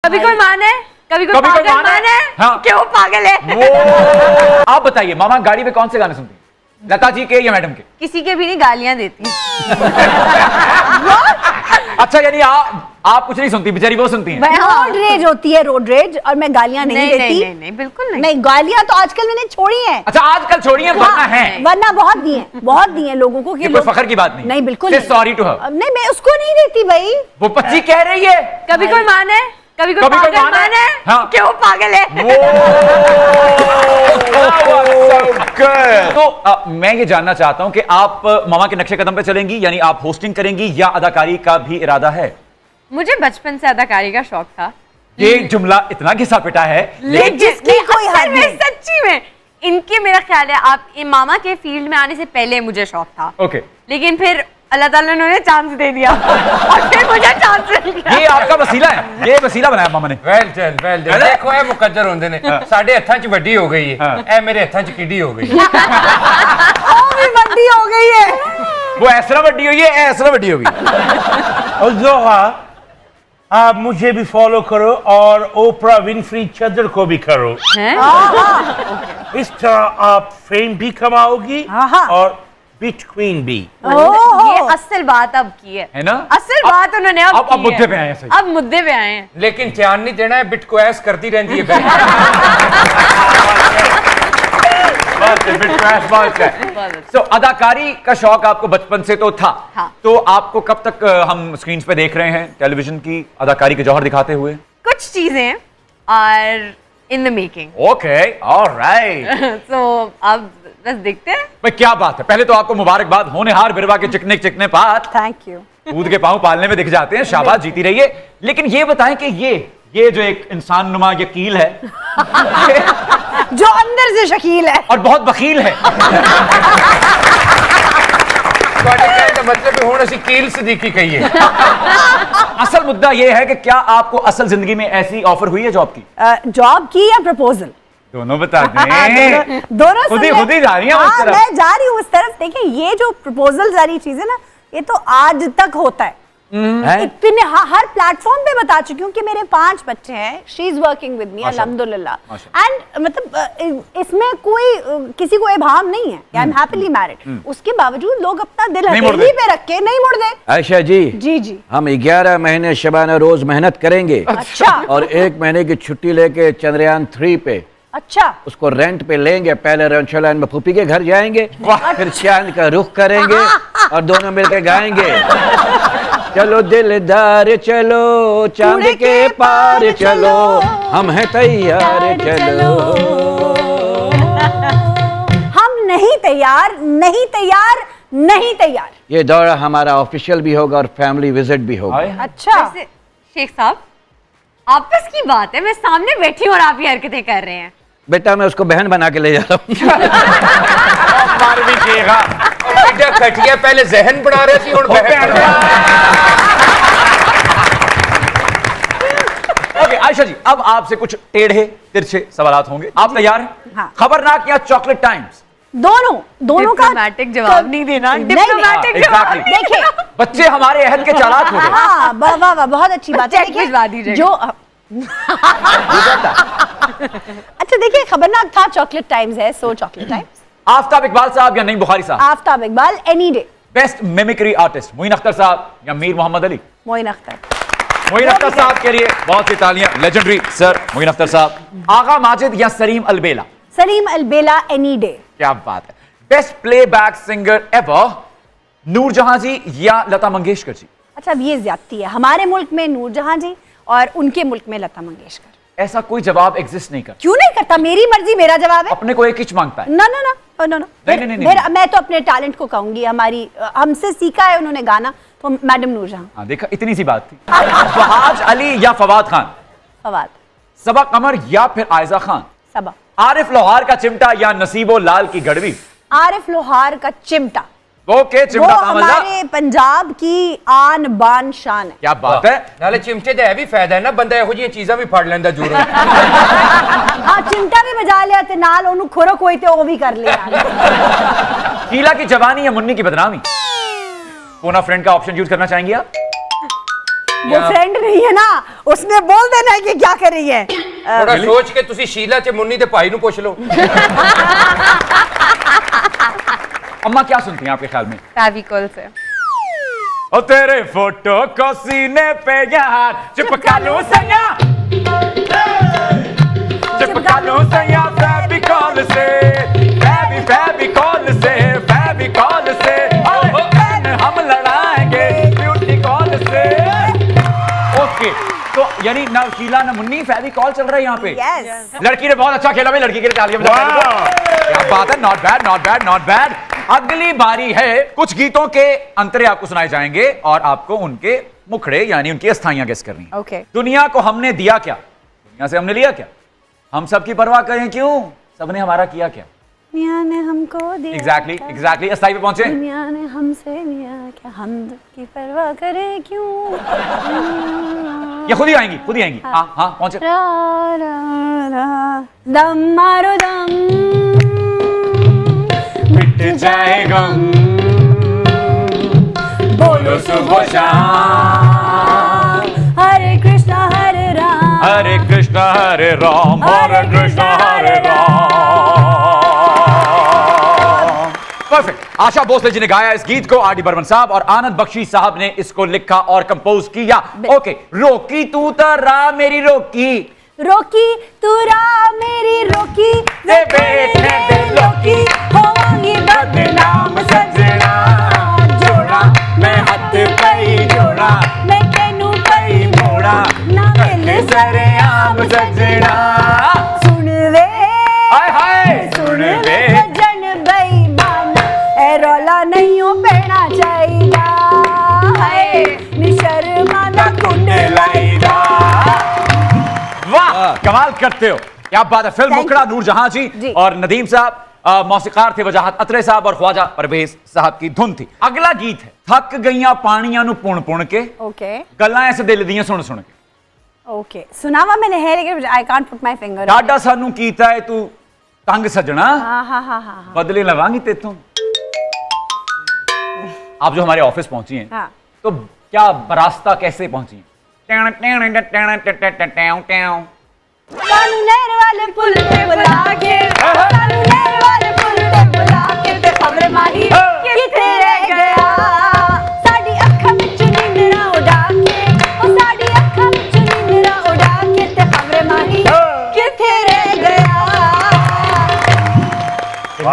कभी कोई मान है, कभी कोई पागल मान है। हाँ। कि वो पागल है। आप बताइए मामा गाड़ी में कौन से गाने सुनती हैं? लता जी के या मैडम के? किसी के भी नहीं, गालियां देती। अच्छा, यानी आप कुछ नहीं सुनती, बेचारी वो सुनती हैं। रोड रेज होती है, रोड रेज, और मैं गालियां नहीं देती। नहीं, बिल्कुल नहीं। नहीं, गालियां तो आजकल मैंने छोड़ी हैं। अच्छा, आजकल छोड़ी हैं, वरना है। वरना बहुत दी हैं लोगों को। ये कोई फखर की बात नहीं। नहीं, बिल्कुल नहीं। Sorry to her. नहीं, मैं उसको नहीं देती भाई। वो बच्ची कह रही है कभी कोई मान है, कभी कोई पागल मान है। हाँ। कि वो पागल है। तो मैं ये जानना चाहता हूं कि आप मामा के नक्शे कदम पे चलेंगी, यानी आप होस्टिंग करेंगी या अदाकारी का भी इरादा है? मुझे बचपन से अदाकारी का शौक था। ये जुमला इतना घिसा पिटा है, लेकिन जिसकी कोई हद नहीं। सच्ची में इनके, मेरा ख्याल है आप मामा के फील्ड में आने से पहले मुझे शौक था। ओके। लेकिन फिर अल्लाह ताला ने उन्हें चांस दे दिया और फिर मुझे चांस मिल गया। ये आपका वसीला है, ये वसीला बनाया मामा ने। Well done. देखो ये मुकद्दर होंदे ने, साडे हत्थां च वड्डी हो गई है, ए मेरे हत्थां च किड्डी हो गई है। वो भी वड्डी हो गई है। वो ऐसा वड्डी हुई है, ऐसा वड्डी हो गई। और जोहा, आप मुझे भी फॉलो करो और ओपरा विनफ्री चदर को भी करो। इस तरह आप फेम भी कमाओगी और बिट क्वीन भी। ये असल बात अब की है ना? असल बात उन्होंने अब मुद्दे पे आए हैं। सही। अब मुद्दे पे आए हैं। लेकिन ध्यान नहीं देना है, बिट को ऐस करती रहती है। So, अदाकारी का शौक आपको बचपन से तो था। हाँ। तो आपको कब तक हम स्क्रीन पे देख रहे हैं टेलीविजन की अदाकारी के जौहर दिखाते हुए? कुछ चीजें और in the making. Okay, alright. तो अब बस देखते हैं। भाई क्या बात है, पहले तो आपको मुबारकबाद, होनहार बिरवा के चिकने चिकने पात। Thank you. कूद के पांव पालने में दिख जाते हैं, शाबाश, जीती रहिए। लेकिन ये बताएं कि ये जो एक इंसान नुमा ये कील है जो अंदर से शकील है और बहुत बखील है। मतलब हुण असीं कील सदीकी कहिए। असल मुद्दा ये है कि क्या आपको असल जिंदगी में ऐसी ऑफर हुई है जॉब की? जॉब की या प्रपोजल? दोनों बता दें। दोनों खुद ही जा रही हैं उस तरफ। मैं जा रही हूँ उस तरफ। देखिए, ये जो प्रपोजल सारी चीजें ना, ये तो आज तक होता है। इतने हर प्लेटफॉर्म पे बता चुकी हूँ कि मेरे 5 बच्चे हैं। She is working with me अल्हम्दुलिल्लाह। एंड मतलब इसमें कोई किसी को इबाम नहीं है। I am happily married. उसके बावजूद लोग अपना दिल हथेली पे रख के नहीं मुड़ दे। आयशा जी, जी हम 11 महीने शबाना रोज मेहनत करेंगे। अच्छा। और 1 महीने की छुट्टी लेके चंद्रयान 3 पे, अच्छा, उसको रेंट पे लेंगे। पहले रंशोलान में फूफी के घर जाएंगे, फिर चांद का रुख करेंगे और दोनों मिलकर गाएंगे, चलो दिलदार चलो चांद के पार चलो, हम हैं तैयार चलो। हम नहीं तैयार, नहीं तैयार, नहीं तैयार। ये दौरा हमारा ऑफिशियल भी होगा और फैमिली विजिट भी होगा। अच्छा। शेख साहब, आपस की बात है, मैं सामने बैठी हूँ और आप ये हरकतें कर रहे हैं। बेटा, मैं उसको बहन बना के ले जा रहा हूँ। खटिया पहले जहन बना रहे थे, ओके आयशा जी, अब आपसे कुछ टेढ़े तिरछे सवालात होंगे, आप तैयार हैं? हाँ। खबरनाक या चॉकलेट टाइम्स? दोनों का डिप्लोमैटिक जवाब नहीं देना। डिप्लोमैटिक जवाब। देखिए, बच्चे हमारे अहद के चालाक हो गए। हाँ, वाह वाह वाह, बहुत अच्छी बात है। देखिए, जो अच्छा, देखिए, खबरनाक था, चॉकलेट टाइम्स है, so chocolate times. Aftab Iqbal साहब या नईम बुखारी साहब? Aftab Iqbal, any day. Best mimicry artist Moin Akhtar साहब या मीर मोहम्मद अली? मोइन अख्तर। मोइन अख्तर साहब के लिए बहुत सी तालियां, लेजेंडरी सर मोइन अख्तर साहब। आगा माजिद या सलीम अलबेला? Salim Albela, any day. क्या बात है। Best playback singer ever Noor Jahan ji या लता मंगेशकर जी? अच्छा, अब ये ज्यादती है। हमारे मुल्क में नूरजहां जी और उनके मुल्क में लता मंगेशकर। ऐसा कोई जवाब एग्जिस्ट नहीं करता। क्यों नहीं करता? मेरी मर्जी, मेरा जवाब है। अपने को एक ही मांगता है। ना ना ना ना, नहीं। मैं तो अपने टैलेंट को कहूंगी। हमसे सीखा है उन्होंने गाना, तो मैडम नूरजहां। हाँ, देखा, इतनी सी बात थी। फहाज अली या फवाद खान? फवाद। सबा कमर या फिर आयजा खान? सबा। आरिफ लोहार का चिमटा या नसीबो लाल की गड़वी? आरिफ लोहार का चिमटा। ओके, चिमटा वो हमारे पंजाब की आन बान शान है। क्या बात है। नाले चिमटे दा भी फायदा है ना, बंदा ਇਹੋ ਜਿਹੀਆਂ चीज़ां भी फड़ लेंदा जरूर। हाँ, चिमटा भी बजा लिया ते नाल ओनू खोरो कोई ते वो भी कर लिया। कीला की जवानी या मुन्नी की बदनामी? फोन अ फ्रेंड का ऑप्शन यूज करना चाहेंगे आप? वो फ्रेंड नहीं है ना, उसने बोल देना है कि क्या कर रही है। थोड़ा सोच के तुसी शीला च मुन्नी दे भाई नु पूछ लो। अम्मा क्या सुनती हैं आपके ख्याल में? फेविकोल से। ओ तेरे फोटो को सीने पे यार चिपका लूं सैया, चिपका लूं सैया फेविकोल से, फेविकोल से, फेविकोल से, हम लड़ाएंगे ब्यूटी कॉल से। ओके, तो यानी ना शीला ना मुन्नी, फेविकोल चल रहा है यहाँ पे। Yes. लड़की ने बहुत अच्छा खेला भाई, लड़की के लिए तालियां बजाओ। क्या बात है, not bad, not bad, not bad. अगली बारी है, कुछ गीतों के अंतरे आपको सुनाए जाएंगे और आपको उनके मुखड़े यानी उनकी अस्थाइयां गेस करनी है। Okay. दुनिया को हमने दिया क्या, दुनिया से हमने लिया क्या, हम सबकी परवाह करें क्यों, सबने हमारा किया क्या। दुनिया ने हमको दिया एग्जैक्टली अस्थाई पे पहुंचे। दुनिया ने हमसे लिया क्या, हम की परवाह करें क्यों। ये खुद ही आएंगी। हाँ पहुंचे। रा, रा, रा, दम मारो दम, मिट जाए गम, बोलो सुबह शाम, हरे कृष्णा हरे राम, हरे कृष्णा हरे राम, हरे कृष्णा हरे राम। परफेक्ट। आशा भोसले जी ने गाया इस गीत को, आर.डी. बर्मन साहब और आनंद बख्शी साहब ने इसको लिखा और कंपोज किया। ओके, रोकी तू तरा मेरी रोकी, रोकी तू रा मेरी रोकी, दे बैठे दे लोकी, होंगी बदनाम सजना, जोड़ा मैं हाथ पई जोड़ा, मैं तेनू पई मोड़ा, ना मिल सरेआम सजना। सुन वे, हाय हाय सुन वे सजन बेईमान, ए रौला नहीं हो पैना चाहिदा, हाय निशर्मा ना कुंडलाईदा। वाह, कमाल करते हो, क्या बात है। फिल्म मुखड़ा नूरजहां जी और नदीम साहब, मौसीकार थे वजाहत अतरे साहब और ख्वाजा परवेज साहब की धुन थी। अगला गीत है थक गईयां पानियां नु पुण पुण के, ओके गल्लां ऐसे दिल दियां सुन सुन के। ओके, सुनावा मैंने है लेकिन I can't put my finger. डाडा सानू कीता है तू तंग सजना, हाँ। बदले लवांगी तेतों। आप जो हमारे ऑफिस पहुंची हैं, हाँ। तो क्या रास्ता कैसे पहुंची हैं? कानू नहर वाले पुल पे बुला के, कानू नहर वाले पुल पे बुला के ते खबर माही किथे रह गया, साडी अखां विच नींदरा उड़ा के, ओ साडी अखां विच नींदरा उड़ा के ते खबर माही किथे रह गया।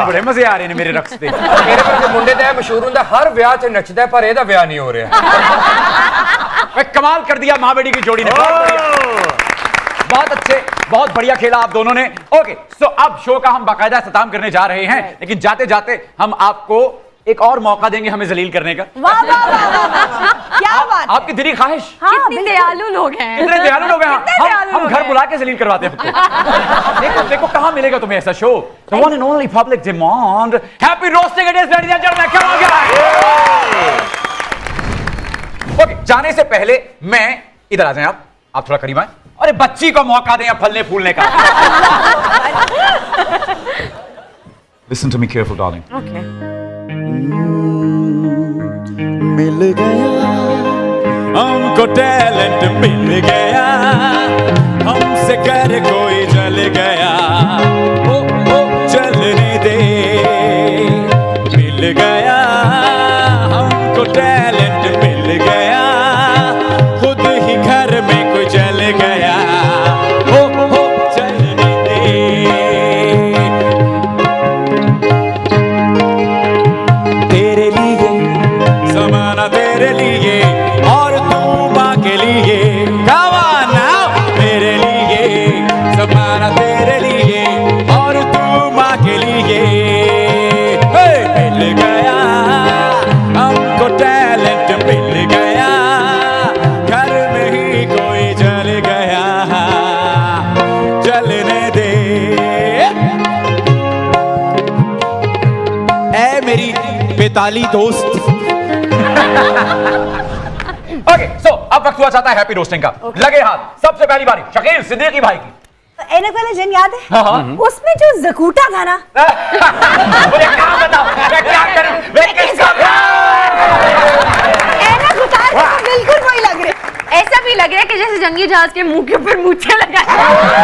बड़े मजे आ रहे हैं मेरे रक्स पे। मेरे पर मुंडे ते मशहूर हुंदा, हर ब्याह च नचदा पर एदा ब्याह नहीं हो रहा। कमाल कर दिया माँ बेटी की जोड़ी ने, बहुत अच्छे, बहुत बढ़िया खेला आप दोनों ने। ओके, सो अब शो का हम बाकायदा इख्तिताम करने जा रहे हैं, लेकिन जाते जाते हम आपको एक और मौका देंगे हमें जलील करने का। वाह वाह वाह, क्या बात है। आपकी दिली ख्वाहिश। कितने दयालु लोग हैं, कितने दयालु लोग हैं, हम घर बुला के जलील करवाते हैं आपको। देखो देखो कहां मिलेगा तुम्हें ऐसा show. The one and only public demand. Happy roasting it is, ladies and gentlemen. Come on guys. Okay, जाने से पहले मैं, इधर आ जाएं आप थोड़ा करीब आए। अरे बच्ची को मौका दें फलने फूलने का। Listen to me careful, darling. Okay. मिल गया हमको टैलेंट, मिल गया हमसे कर कोई जल गया, ओ चलने दे। मिल गया हमको टैलेंट, मिल गया खुद ही घर में कोई जल गया, ओ चलने दे। तेरे लिए ज़माना, तेरे लिए और तू माँ के लिए, come on now। तेरे लिए ज़माना, तेरे लिए और तू माँ के लिए। मिल गया हमको टैलेंट, मिल गया घर में ही कोई जल गया, जलने दे। ऐ मेरी बेताली दोस्त। ओके, सो अब वक्त हुआ चाहता है हैप्पी रोस्टिंग का। लगे हाथ, सबसे पहली बारी शकील सिद्दीकी भाई की। एनक वाला जन याद है? हाँ। उसमें जो जकूटा था ना, मुझे क्या बताओ, मैं क्या करूं, मैं किसको खाऊं? एनक उतार के बिल्कुल वही लग रहे। ऐसा भी लग रहा है कि जैसे जंगी जहाज के मुंह के ऊपर मूछें लगाए